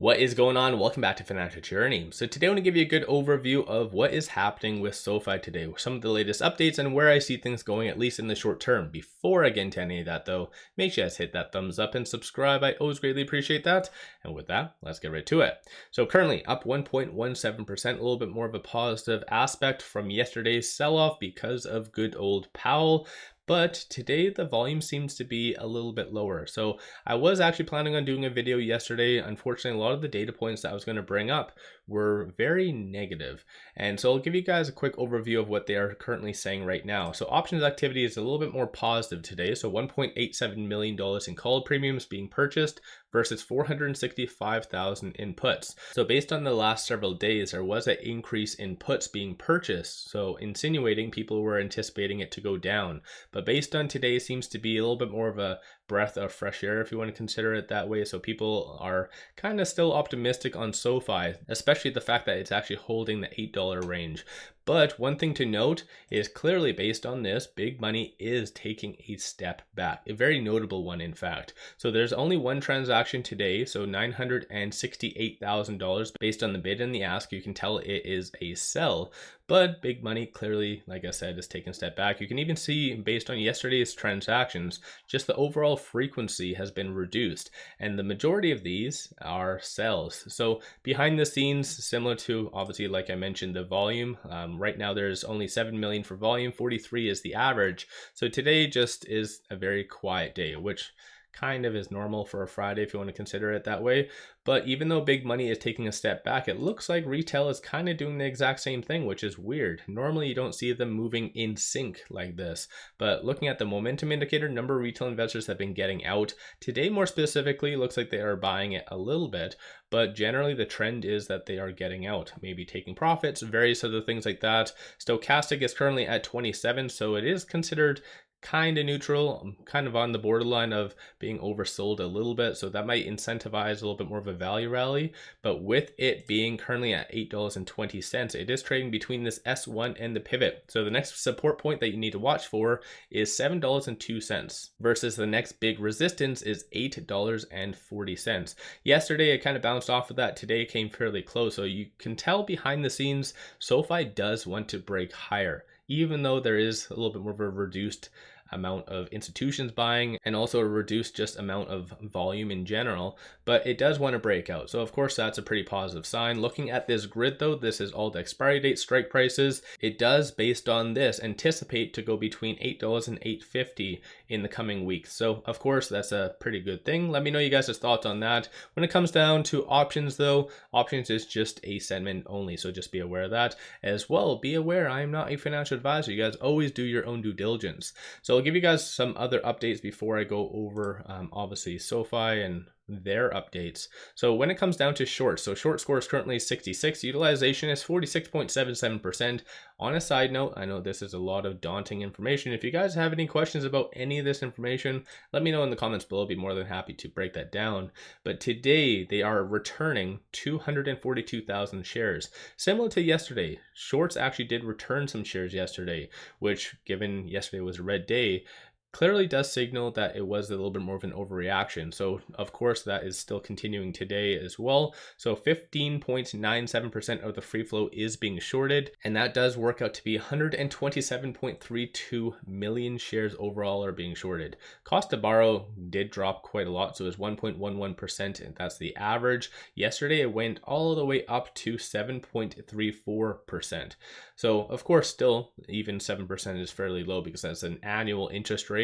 What is going on? Welcome back to Financial Journey. So today I want to give you a good overview of what is happening with SoFi today, some of the latest updates and where I see things going, at least in the short term. Before I get into any of that though, make sure you guys hit that thumbs up and subscribe. I always greatly appreciate that. And with that, let's get right to it. So currently up 1.17%, a little bit more of a positive aspect from yesterday's sell-off because of good old Powell. But today the volume seems to be a little bit lower. So I was actually planning on doing a video yesterday. Unfortunately, a lot of the data points that I was going to bring up were very negative. And so I'll give you guys a quick overview of what they are currently saying right now. So options activity is a little bit more positive today. So $1.87 million in call premiums being purchased versus 465,000 in puts. So based on the last several days, there was an increase in puts being purchased. So insinuating people were anticipating it to go down. But based on today, it seems to be a little bit more of a breath of fresh air, if you want to consider it that way. So people are kind of still optimistic on SoFi, especially the fact that it's actually holding the $8 range. But one thing to note is clearly based on this, big money is taking a step back, a very notable one in fact. So there's only one transaction today, so $968,000 based on the bid and the ask. You can tell it is a sell, but big money clearly, like I said, is taking a step back. You can even see based on yesterday's transactions, just the overall frequency has been reduced, and the majority of these are sells. So behind the scenes, similar to obviously, like I mentioned, the volume, right now there's only 7 million for volume, 43 is the average. So today just is a very quiet day, which kind of is normal for a Friday if you want to consider it that way. But even though big money is taking a step back, it looks like retail is kind of doing the exact same thing, which is weird. Normally you don't see them moving in sync like this. But looking at the momentum indicator, number of retail investors have been getting out. Today more specifically, looks like they are buying it a little bit, but generally the trend is that they are getting out, maybe taking profits, various other things like that. Stochastic is currently at 27, so it is considered kind of neutral, kind of on the borderline of being oversold a little bit, so that might incentivize a little bit more of a value rally. But with it being currently at $8.20, it is trading between this S1 and the pivot. So the next support point that you need to watch for is $7.02 versus the next big resistance is $8.40. Yesterday it kind of bounced off of that. Today it came fairly close, so you can tell behind the scenes SoFi does want to break higher, even though there is a little bit more of a reduced amount of institutions buying and also a reduced just amount of volume in general, but it does want to break out. So of course that's a pretty positive sign. Looking at this grid though, this is all the expiry date strike prices. It does, based on this, anticipate to go between $8 and $8.50 in the coming weeks. So of course that's a pretty good thing. Let me know you guys' thoughts on that. When it comes down to options though, options is just a sentiment only, so just be aware of that. As well, be aware I am not a financial advisor. You guys always do your own due diligence. So I'll give you guys some other updates before I go over obviously SoFi and their updates. So when it comes down to shorts, so short score is currently 66, utilization is 46.77%. On a side note, I know this is a lot of daunting information. If you guys have any questions about any of this information, let me know in the comments below. I'll be more than happy to break that down. But today they are returning 242,000 shares. Similar to yesterday, shorts actually did return some shares yesterday, which, given yesterday was a red day, clearly does signal that it was a little bit more of an overreaction. So of course that is still continuing today as well. So 15.97% of the free flow is being shorted, and that does work out to be 127.32 million shares overall are being shorted. Cost to borrow did drop quite a lot, so it's 1.11%, and that's the average. Yesterday it went all the way up to 7.34%. So of course still even 7% is fairly low because that's an annual interest rate,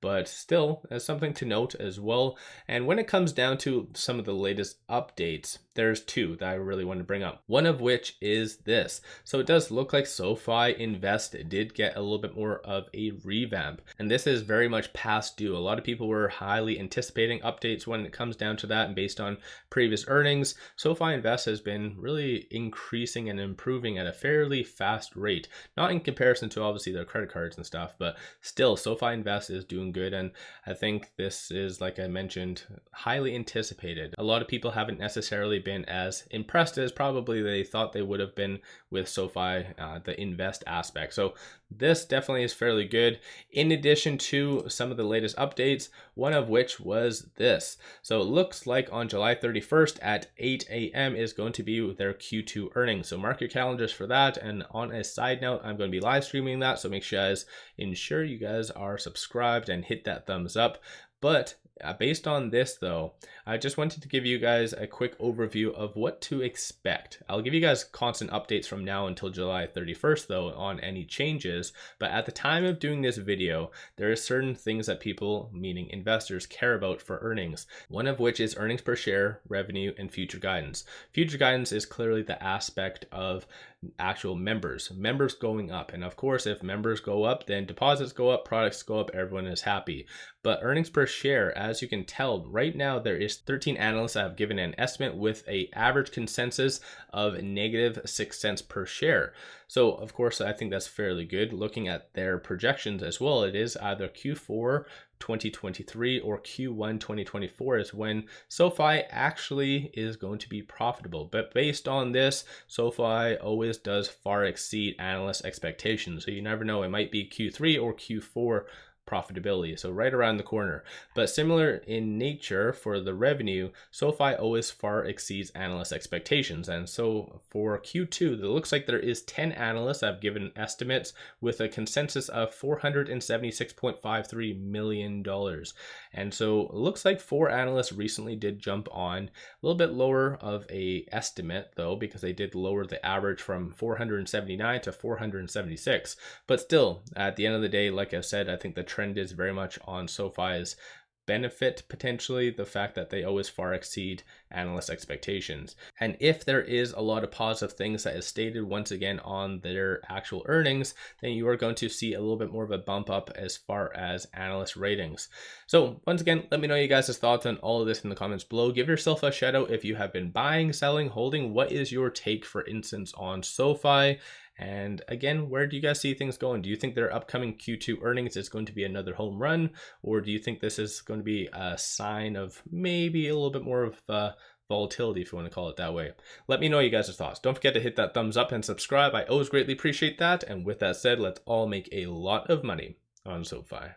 but still as something to note as well. And when it comes down to some of the latest updates, there's two that I really want to bring up. One of which is this. So it does look like SoFi Invest did get a little bit more of a revamp, and this is very much past due. A lot of people were highly anticipating updates when it comes down to that, and based on previous earnings, SoFi Invest has been really increasing and improving at a fairly fast rate. Not in comparison to obviously their credit cards and stuff, but still SoFi Invest is doing good, and I think this is, like I mentioned, highly anticipated. A lot of people haven't necessarily been as impressed as probably they thought they would have been with SoFi, the invest aspect. So this definitely is fairly good, in addition to some of the latest updates, one of which was this. So it looks like on July 31st at 8 a.m. is going to be their Q2 earnings. So mark your calendars for that. And on a side note, I'm going to be live streaming that. So make sure you guys are subscribed and hit that thumbs up. But based on this though, I just wanted to give you guys a quick overview of what to expect. I'll give you guys constant updates from now until July 31st though on any changes, but at the time of doing this video, there are certain things that people, meaning investors, care about for earnings. One of which is earnings per share, revenue, and future guidance. Future guidance is clearly the aspect of actual members going up, and of course if members go up, then deposits go up, products go up, everyone is happy. But earnings per share, as you can tell right now, there is 13 analysts that have given an estimate with a average consensus of -6 cents per share. So of course I think that's fairly good. Looking at their projections as well, it is either Q4 2023 or Q1 2024 is when SoFi actually is going to be profitable. But based on this, SoFi always does far exceed analyst expectations. So you never know, it might be Q3 or Q4 profitability, so right around the corner. But similar in nature for the revenue, SoFi always far exceeds analyst expectations. And so for Q2, it looks like there is 10 analysts that have given estimates with a consensus of $476.53 million. And so it looks like 4 analysts recently did jump on, a little bit lower of a estimate though, because they did lower the average from 479 to 476. But still, at the end of the day, like I said, I think the trend is very much on SoFi's benefit, potentially the fact that they always far exceed analyst expectations. And if there is a lot of positive things that is stated once again on their actual earnings, then you are going to see a little bit more of a bump up as far as analyst ratings. So once again, let me know you guys' thoughts on all of this in the comments below. Give yourself a shout out if you have been buying, selling, holding. What is your take, for instance, on SoFi? And again, where do you guys see things going? Do you think their upcoming Q2 earnings is going to be another home run? Or do you think this is going to be a sign of maybe a little bit more of volatility, if you want to call it that way? Let me know you guys' thoughts. Don't forget to hit that thumbs up and subscribe. I always greatly appreciate that. And with that said, let's all make a lot of money on SoFi.